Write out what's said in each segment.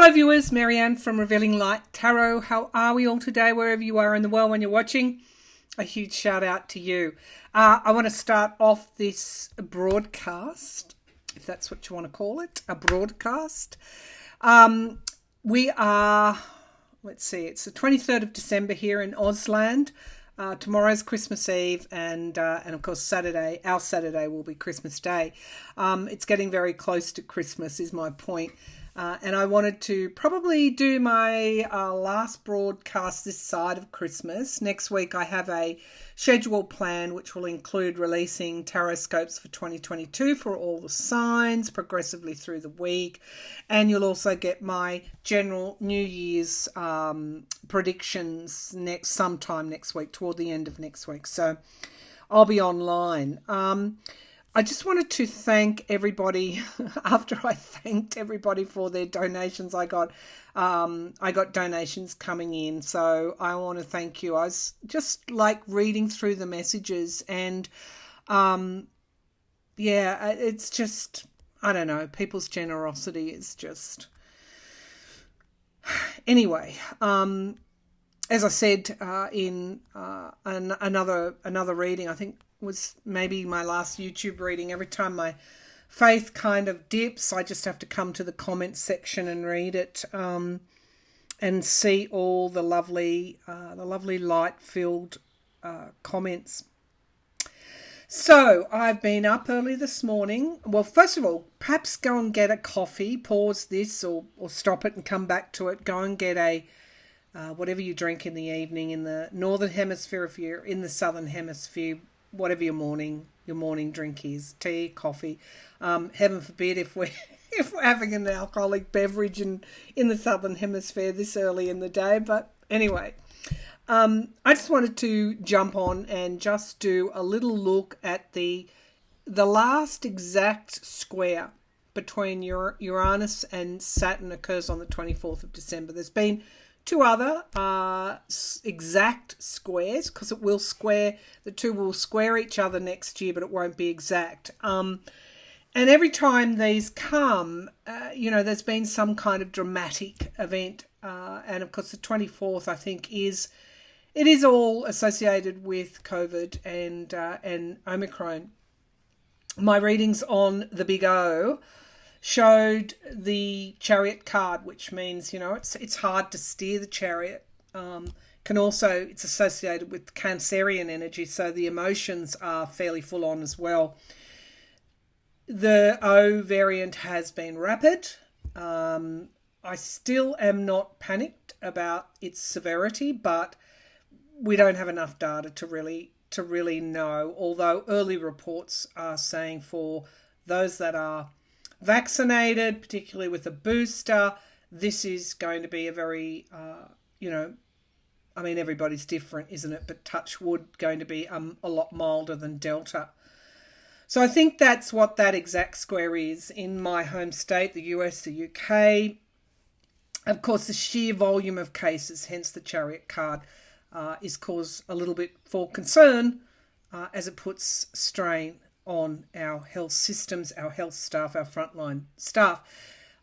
Hello viewers, Marianne from Revealing Light Tarot. How are we all today, wherever you are in the world when you're watching? A huge shout out to you. I want to start off this broadcast, if that's what you want to call it, a broadcast. We are, let's see, it's the 23rd of December here in Ausland. Tomorrow's Christmas Eve and of course Saturday, our Saturday will be Christmas Day. It's getting very close to Christmas is my point. And I wanted to probably do my last broadcast this side of Christmas. Next week I have a schedule plan which will include releasing tarot scopes for 2022 for all the signs progressively through the week. And you'll also get my general New Year's predictions sometime next week, toward the end of next week. So I'll be online. I just wanted to thank everybody. After I thanked everybody for their donations, I got donations coming in. So I want to thank you. I was just like reading through the messages and it's just, I don't know, people's generosity is just... Anyway, as I said in another reading, I think was maybe my last YouTube reading, every time my faith kind of dips, I just have to come to the comments section and read it and see all the lovely light-filled comments. So I've been up early this morning. Well, first of all, perhaps go and get a coffee, pause this or stop it and come back to it. Go and get a whatever you drink in the evening in the northern hemisphere. If you're in the southern hemisphere, whatever your morning drink is, tea, coffee. Heaven forbid if we're having an alcoholic beverage in the southern hemisphere this early in the day. But anyway, I just wanted to jump on and just do a little look at the last exact square between Uranus and Saturn occurs on the 24th of December. There's been two other exact squares, because the two will square each other next year, but it won't be exact. And every time these come, there's been some kind of dramatic event. And of course, the 24th, I think, is all associated with COVID and Omicron. My readings on the Big O showed the Chariot card, which means, it's hard to steer the Chariot. It's associated with Cancerian energy, so the emotions are fairly full on as well. The O variant has been rapid. I still am not panicked about its severity, but we don't have enough data to really know, although early reports are saying for those that are vaccinated, particularly with a booster, this is going to be a very, everybody's different, isn't it? But touch wood, going to be a lot milder than Delta. So I think that's what that exact square is in my home state, the US, the UK. Of course, the sheer volume of cases, hence the Chariot card, is cause a little bit for concern as it puts strain on our health systems, our health staff, our frontline staff.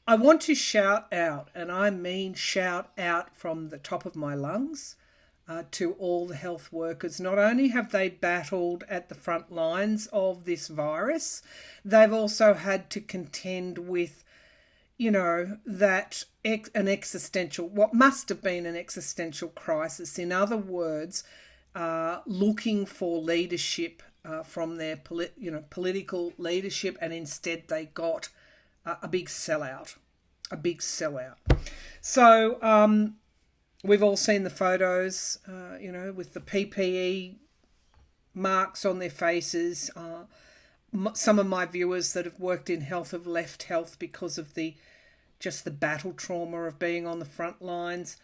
I want to shout out, and I mean shout out from the top of my lungs, to all the health workers. Not only have they battled at the front lines of this virus, they've also had to contend with, what must have been an existential crisis. In other words, looking for leadership from their political leadership, and instead they got a big sellout. So we've all seen the photos, with the PPE marks on their faces. Some of my viewers that have worked in health have left health because of the battle trauma of being on the front lines.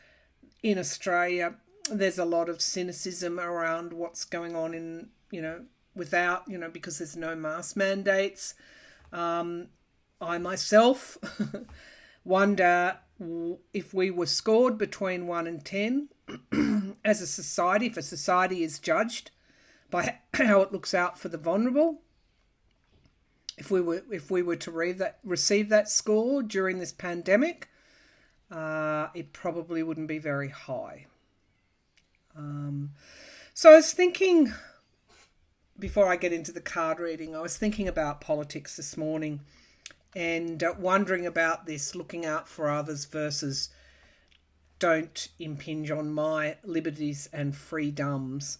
In Australia, there's a lot of cynicism around what's going on in, because there's no mask mandates. I myself wonder if we were scored between 1 and 10 as a society, if a society is judged by how it looks out for the vulnerable, if we were to receive that score during this pandemic, it probably wouldn't be very high. So I was thinking, before I get into the card reading, I was thinking about politics this morning and wondering about this, looking out for others versus don't impinge on my liberties and freedoms.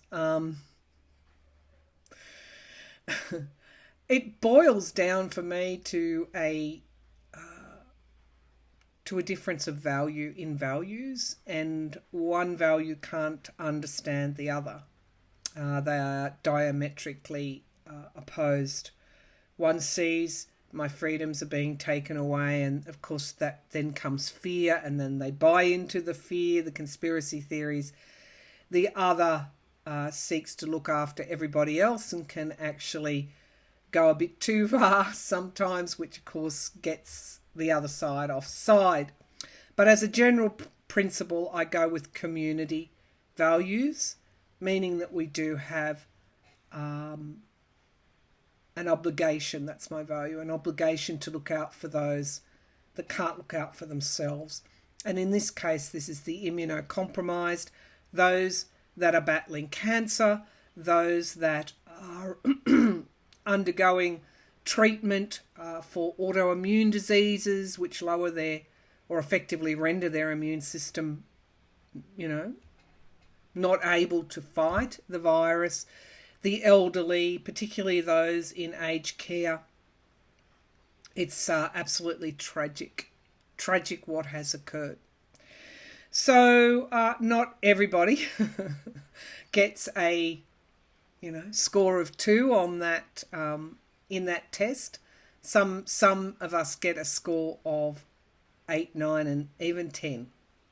It boils down for me to a difference of value in values, and one value can't understand the other. They are diametrically opposed. One sees my freedoms are being taken away, and of course that then comes fear, and then they buy into the fear, the conspiracy theories. The other seeks to look after everybody else and can actually go a bit too far sometimes, which of course gets the other side offside. But as a general principle, I go with community values, meaning that we do have an obligation, that's my value, an obligation to look out for those that can't look out for themselves. And in this case, this is the immunocompromised, those that are battling cancer, those that are undergoing treatment for autoimmune diseases, which lower their, or effectively render their immune system, not able to fight the virus. The elderly, particularly those in aged care. It's absolutely tragic what has occurred. So not everybody gets a score of 2 on that in that test. Some of us get a score of 8, 9, and even 10,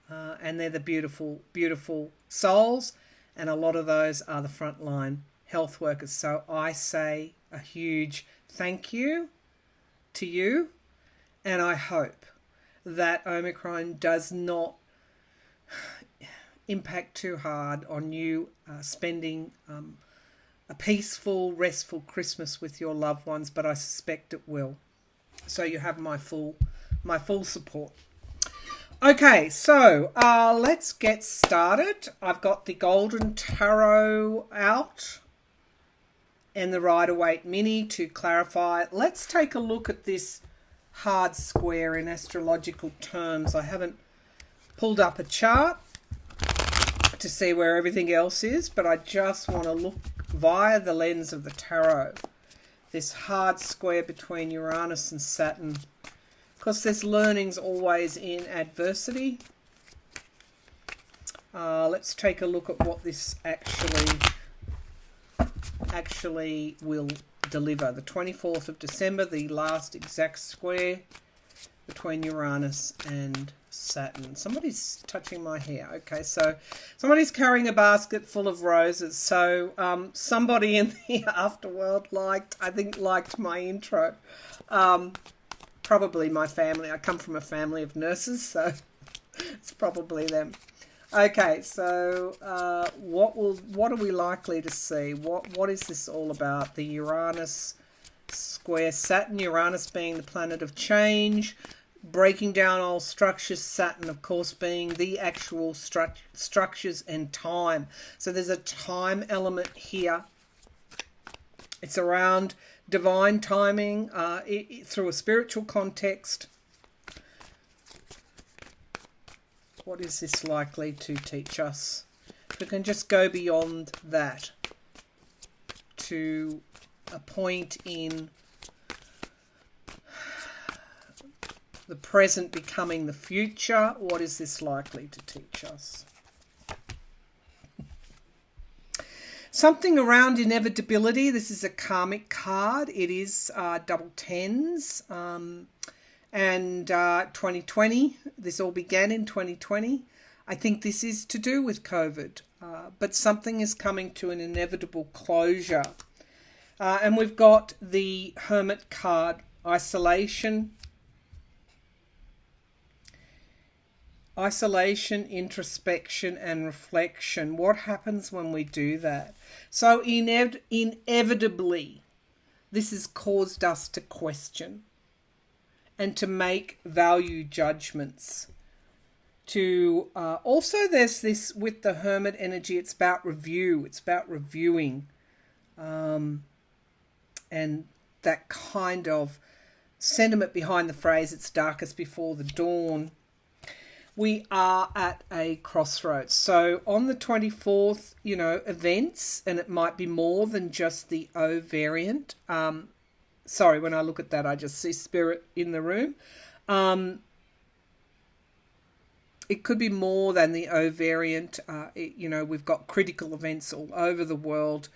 and they're the beautiful, beautiful souls, and a lot of those are the frontline health workers. So I say a huge thank you to you, and I hope that Omicron does not impact too hard on you spending a peaceful, restful Christmas with your loved ones, but I suspect it will. So you have my full support. Okay, so let's get started. I've got the Golden Tarot out and the Rider-Waite Mini to clarify. Let's take a look at this hard square in astrological terms. I haven't pulled up a chart to see where everything else is, but I just want to look via the lens of the tarot. This hard square between Uranus and Saturn. Because there's learnings always in adversity. Let's take a look at what this actually will deliver. The 24th of December, the last exact square between Uranus and Saturn. Somebody's touching my hair. Okay, so somebody's carrying a basket full of roses. So somebody in the afterworld liked my intro. Probably my family. I come from a family of nurses, so it's probably them. Okay, so what are we likely to see? What is this all about? The Uranus square Saturn, Uranus being the planet of change, breaking down old structures, Saturn of course being the actual structures and time. So there's a time element here. It's around divine timing through a spiritual context. What is this likely to teach us? If we can just go beyond that to a point in the present becoming the future, what is this likely to teach us? Something around inevitability. This is a karmic card. It is double tens. And 2020, this all began in 2020. I think this is to do with COVID, but something is coming to an inevitable closure. And we've got the Hermit card, isolation, introspection, and reflection. What happens when we do that? So inevitably, this has caused us to question and to make value judgments. to also there's this with the Hermit energy, it's about review, it's about reviewing, and that kind of sentiment behind the phrase, it's darkest before the dawn. We are at a crossroads. So on the 24th, events, and it might be more than just the O variant. Sorry, when I look at that, I just see spirit in the room. It could be more than the O variant. We've got critical events all over the world,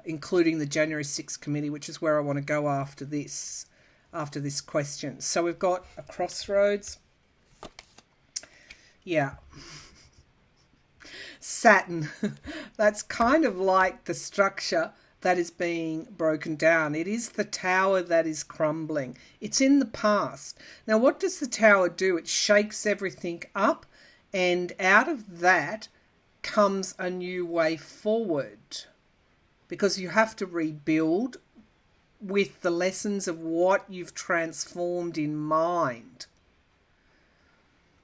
including the January 6th committee, which is where I want to go after this question. So we've got a crossroads. Yeah. Saturn. That's kind of like the structure that is being broken down. It is the tower that is crumbling. It's in the past. Now, what does the tower do? It shakes everything up, and out of that comes a new way forward, because you have to rebuild with the lessons of what you've transformed in mind.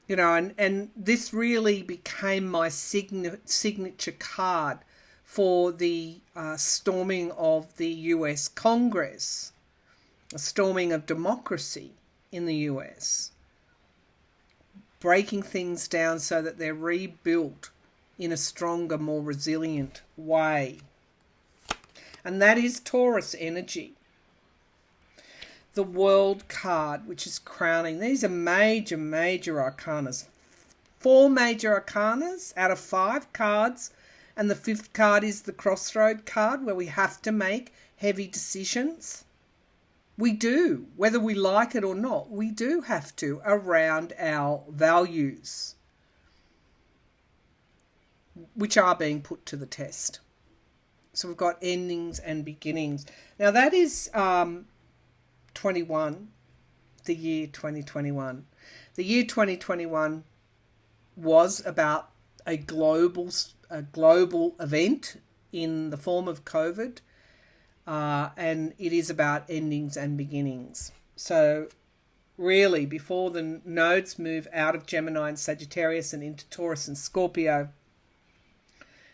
And this really became my signature card for the storming of the US Congress, a storming of democracy in the US, breaking things down so that they're rebuilt in a stronger, more resilient way. And that is Taurus energy. The World card, which is crowning. These are major, major arcanas. 4 major arcanas out of 5 cards. And the 5th card is the crossroad card, where we have to make heavy decisions. We do, whether we like it or not, we do have to, around our values, which are being put to the test. So we've got endings and beginnings. Now that is 21, the year 2021. The year 2021 was about a global event in the form of COVID, and it is about endings and beginnings. So really, before the nodes move out of Gemini and Sagittarius and into Taurus and Scorpio,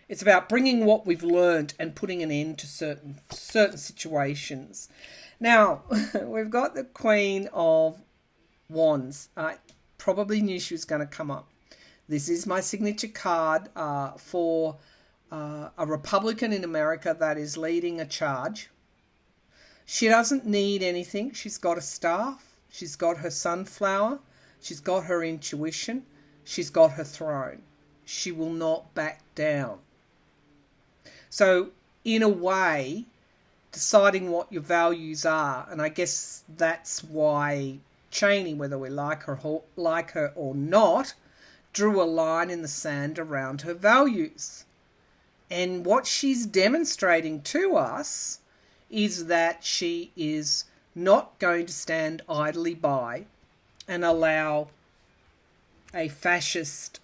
it's about bringing what we've learned and putting an end to certain situations. Now, we've got the Queen of Wands. I probably knew she was going to come up. This is my signature card for a Republican in America that is leading a charge. She doesn't need anything. She's got a staff. She's got her sunflower. She's got her intuition. She's got her throne. She will not back down. So, in a way, deciding what your values are, and I guess that's why Cheney, whether we like her or not, drew a line in the sand around her values. And what she's demonstrating to us is that she is not going to stand idly by and allow a fascist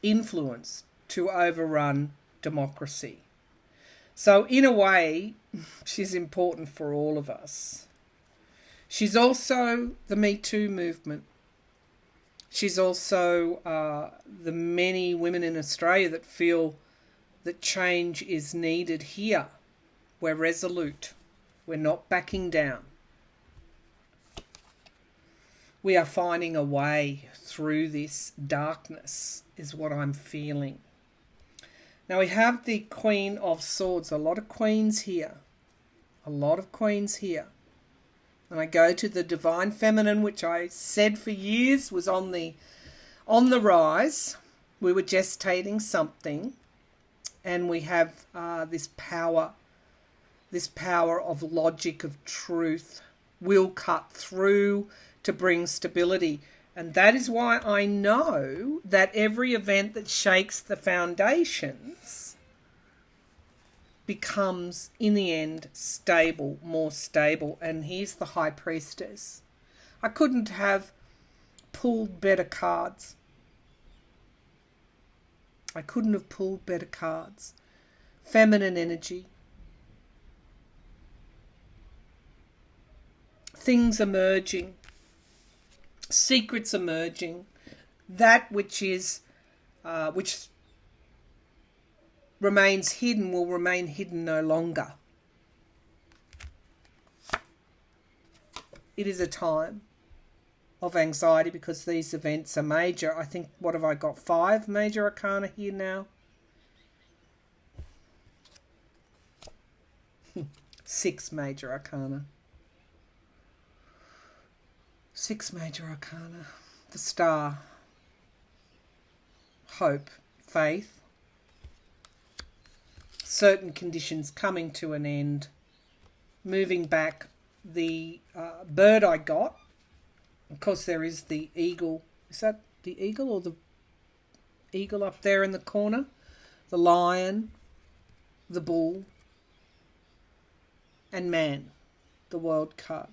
influence to overrun democracy. So in a way, she's important for all of us. She's also the Me Too movement. She's also the many women in Australia that feel that change is needed here. We're resolute. We're not backing down. We are finding a way through this darkness, is what I'm feeling. Now we have the Queen of Swords. A lot of queens here. A lot of queens here. And I go to the Divine Feminine, which I said for years was on the rise. We were gestating something. And we have this power of logic, of truth, will cut through to bring stability. And that is why I know that every event that shakes the foundations becomes, in the end, stable, more stable. And here's the High Priestess. I couldn't have pulled better cards. I couldn't have pulled better cards. Feminine energy. Things emerging. secrets emerging, that which remains hidden will remain hidden no longer. It is a time of anxiety because these events are major. I think, what have I got? 5 major arcana here now. 6 major arcana. 6 major arcana. The Star. Hope. Faith. Certain conditions coming to an end. Moving back. The bird I got. Of course, there is the eagle. Is that the eagle or the eagle up there in the corner? The lion. The bull. And man. The world card.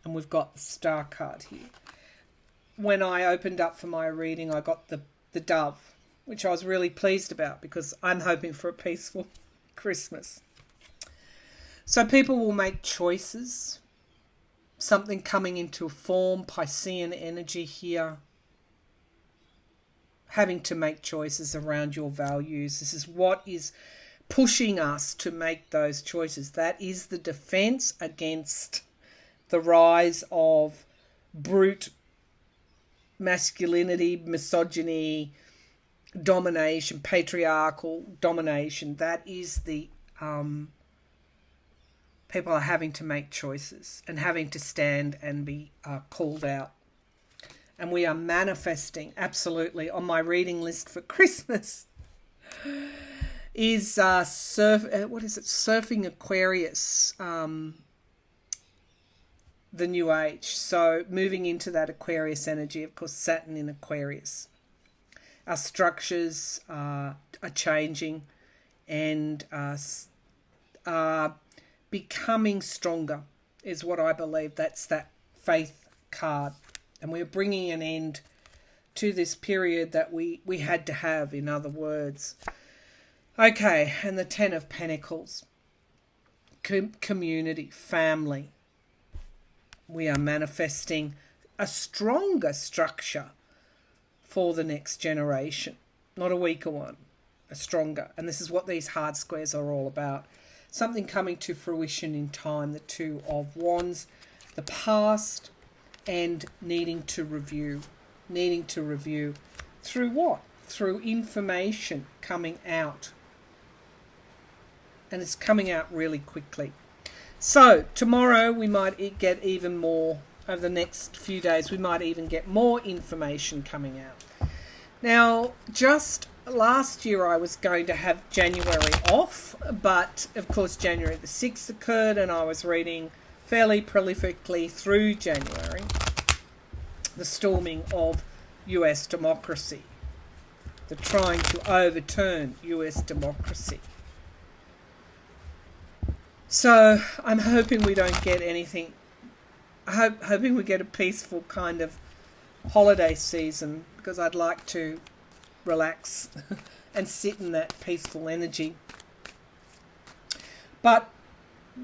And we've got the Star card here. When I opened up for my reading, I got the dove, which I was really pleased about because I'm hoping for a peaceful Christmas. So people will make choices. Something coming into form, Piscean energy here. Having to make choices around your values. This is what is pushing us to make those choices. That is the defense against the rise of brute masculinity, misogyny, domination, patriarchal domination. That is the people are having to make choices and having to stand and be called out. And we are manifesting, absolutely, on my reading list for Christmas is Surfing Aquarius, the new age. So moving into that Aquarius energy, of course, Saturn in Aquarius. Our structures are changing and are becoming stronger is what I believe. That's that faith card. And we're bringing an end to this period that we had to have, in other words. Okay, and the 10 of Pentacles. Community, family. We are manifesting a stronger structure for the next generation. Not a weaker one, a stronger. And this is what these hard squares are all about. Something coming to fruition in time, the 2 of Wands, the past, and needing to review. Needing to review through what? Through information coming out. And it's coming out really quickly. So tomorrow we might get even more, over the next few days, we might even get more information coming out. Now, just last year I was going to have January off, but of course January the 6th occurred and I was reading fairly prolifically through January the storming of US democracy, the trying to overturn US democracy. So I'm hoping we don't get anything. Hoping we get a peaceful kind of holiday season, because I'd like to relax and sit in that peaceful energy. But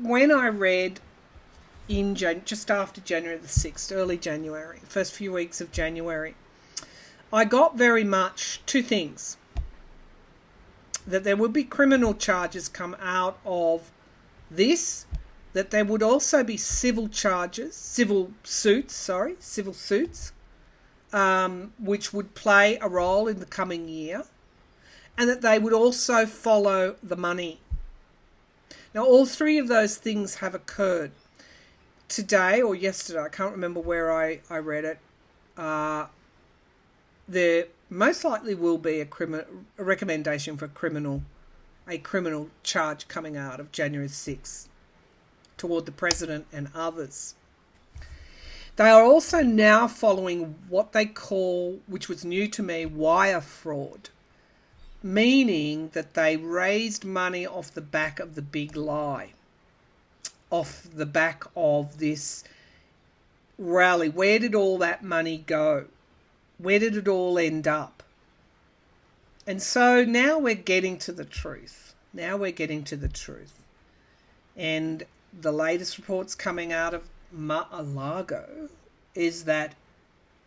when I read in just after January the 6th, early January, first few weeks of January, I got very much 2 things. That there would be criminal charges come out of this, that there would also be civil suits, which would play a role in the coming year, and that they would also follow the money. Now, all 3 of those things have occurred. Today or yesterday, I can't remember where I read it, there most likely will be a recommendation for a criminal charge coming out of January 6th toward the president and others. They are also now following what they call, which was new to me, wire fraud, meaning that they raised money off the back of the big lie, off the back of this rally. Where did all that money go? Where did it all end up? And so now we're getting to the truth. And the latest reports coming out of Mar-a-Lago is that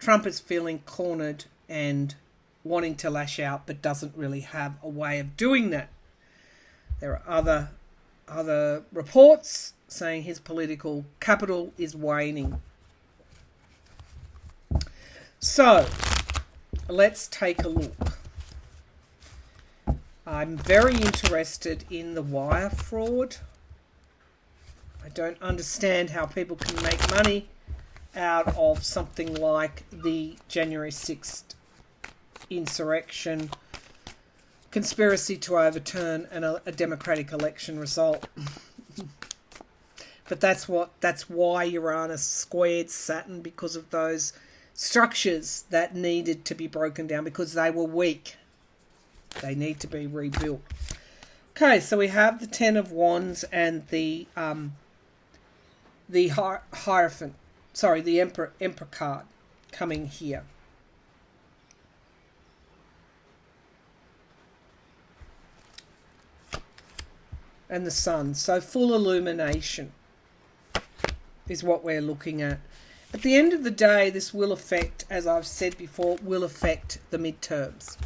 Trump is feeling cornered and wanting to lash out, but doesn't really have a way of doing that. There are other reports saying his political capital is waning. So, let's take a look. I'm very interested in the wire fraud. I don't understand how people can make money out of something like the January 6th insurrection, conspiracy to overturn a democratic election result. But that's why Uranus squared Saturn, because of those structures that needed to be broken down because they were weak. They need to be rebuilt. Okay, so we have the Ten of Wands and the Hierophant. Sorry, the Emperor card coming here. And the Sun. So full illumination is what we're looking at. At the end of the day, this will affect, as I've said before, will affect the midterms.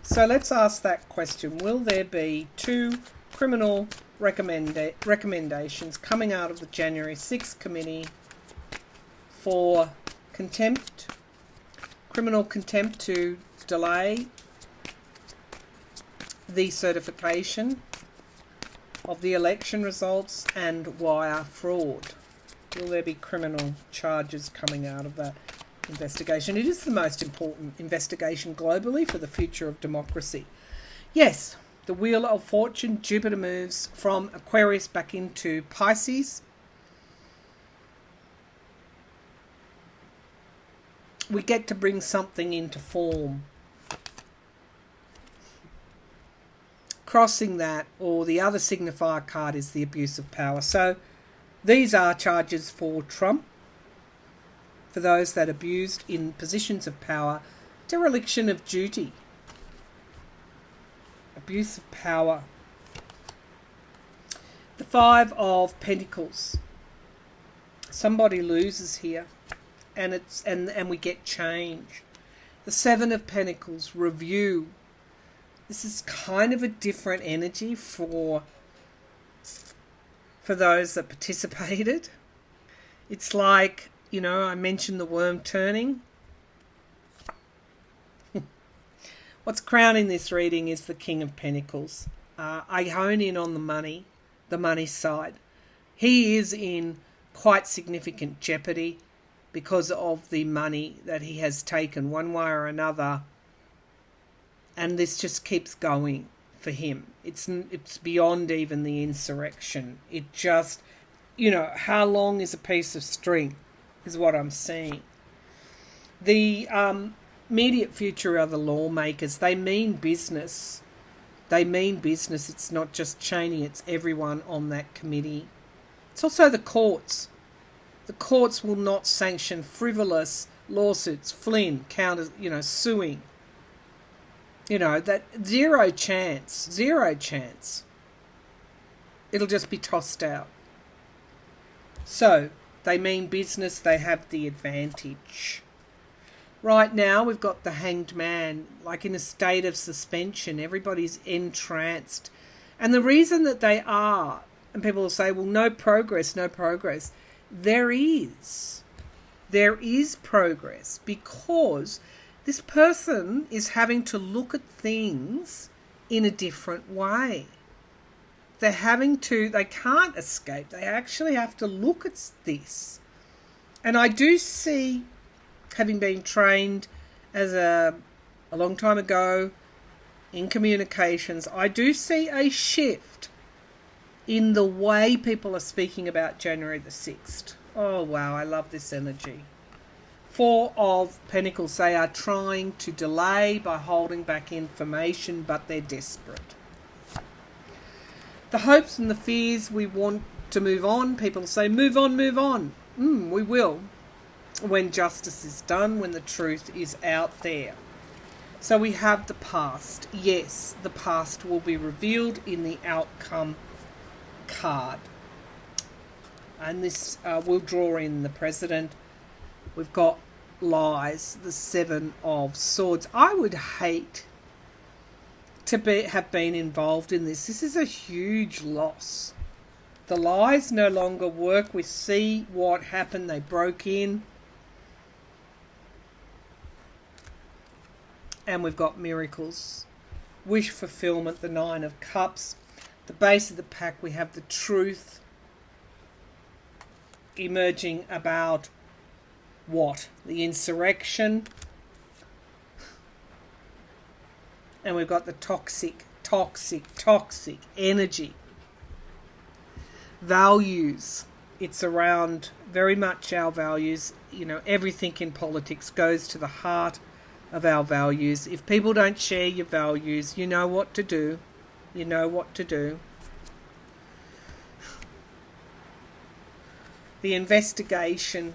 So let's ask that question. Will there be 2 criminal recommendations coming out of the January 6th committee for contempt, criminal contempt to delay the certification of the election results and wire fraud? Will there be criminal charges coming out of that investigation? It is the most important investigation globally for the future of democracy. Yes, the Wheel of Fortune, Jupiter moves from Aquarius back into Pisces. We get to bring something into form. Crossing that, or the other signifier card, is the abuse of power. So these are charges for Trump, for those that abused in positions of power, dereliction of duty, abuse of power. The Five of Pentacles. Somebody loses here, and we get change. The Seven of Pentacles, review. This is kind of a different energy for those that participated. It's like, you know, I mentioned the worm turning. What's crowning this reading is the King of Pentacles. I hone in on the money side. He is in quite significant jeopardy because of the money that he has taken one way or another. And this just keeps going for him. It's beyond even the insurrection. It just, you know, how long is a piece of string is what I'm seeing. The immediate future are the lawmakers. They mean business. They mean business. It's not just Cheney. It's everyone on that committee. It's also the courts. The courts will not sanction frivolous lawsuits. Flynn, suing. You know, that zero chance. It'll just be tossed out. So, they mean business, they have the advantage. Right now, we've got the Hanged Man, like in a state of suspension. Everybody's entranced. And the reason that they are, and people will say, well, no progress. There is. There is progress because this person is having to look at things in a different way. They can't escape. They actually have to look at this. And I do see, having been trained as a long time ago in communications, I do see a shift in the way people are speaking about January the 6th. Oh, wow, I love this energy. Four of Pentacles, they are trying to delay by holding back information, but they're desperate. The hopes and the fears, we want to move on. People say, move on. We will. When justice is done, when the truth is out there. So we have the past. Yes, the past will be revealed in the outcome card. And this will draw in the president. We've got lies, the Seven of Swords. I would hate to have been involved in this. This is a huge loss. The lies no longer work. We see what happened. They broke in. And we've got miracles. Wish fulfillment, the Nine of Cups. The base of the pack, we have the truth emerging about what? The insurrection. And we've got the toxic energy. Values. It's around very much our values. You know, everything in politics goes to the heart of our values. If people don't share your values, you know what to do. You know what to do. The investigation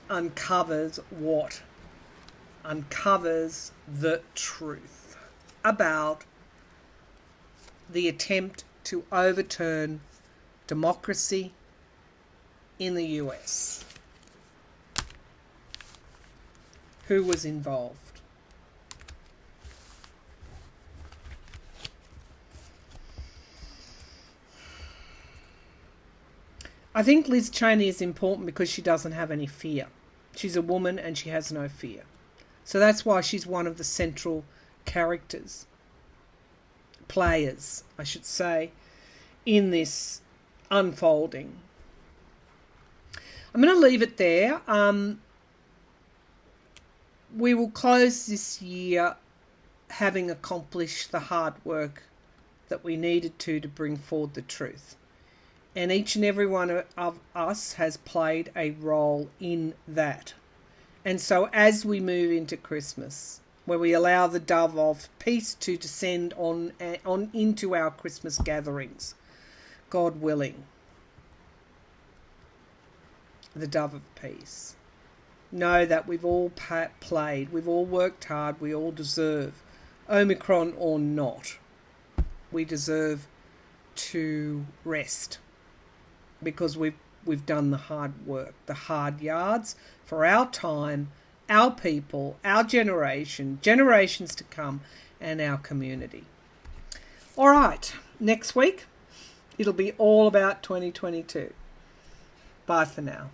uncovers what? Uncovers the truth about the attempt to overturn democracy in the US. Who was involved? I think Liz Cheney is important because she doesn't have any fear. She's a woman and she has no fear. So that's why she's one of the central characters, players, I should say, in this unfolding. I'm going to leave it there. We will close this year having accomplished the hard work that we needed to bring forward the truth. And each and every one of us has played a role in that. And so as we move into Christmas, where we allow the dove of peace to descend on into our Christmas gatherings, God willing, the dove of peace, know that we've all played, we've all worked hard, we all deserve, Omicron or not, we deserve to rest. Because we've done the hard work, the hard yards for our time, our people, our generation, generations to come, and our community. All right, next week, it'll be all about 2022. Bye for now.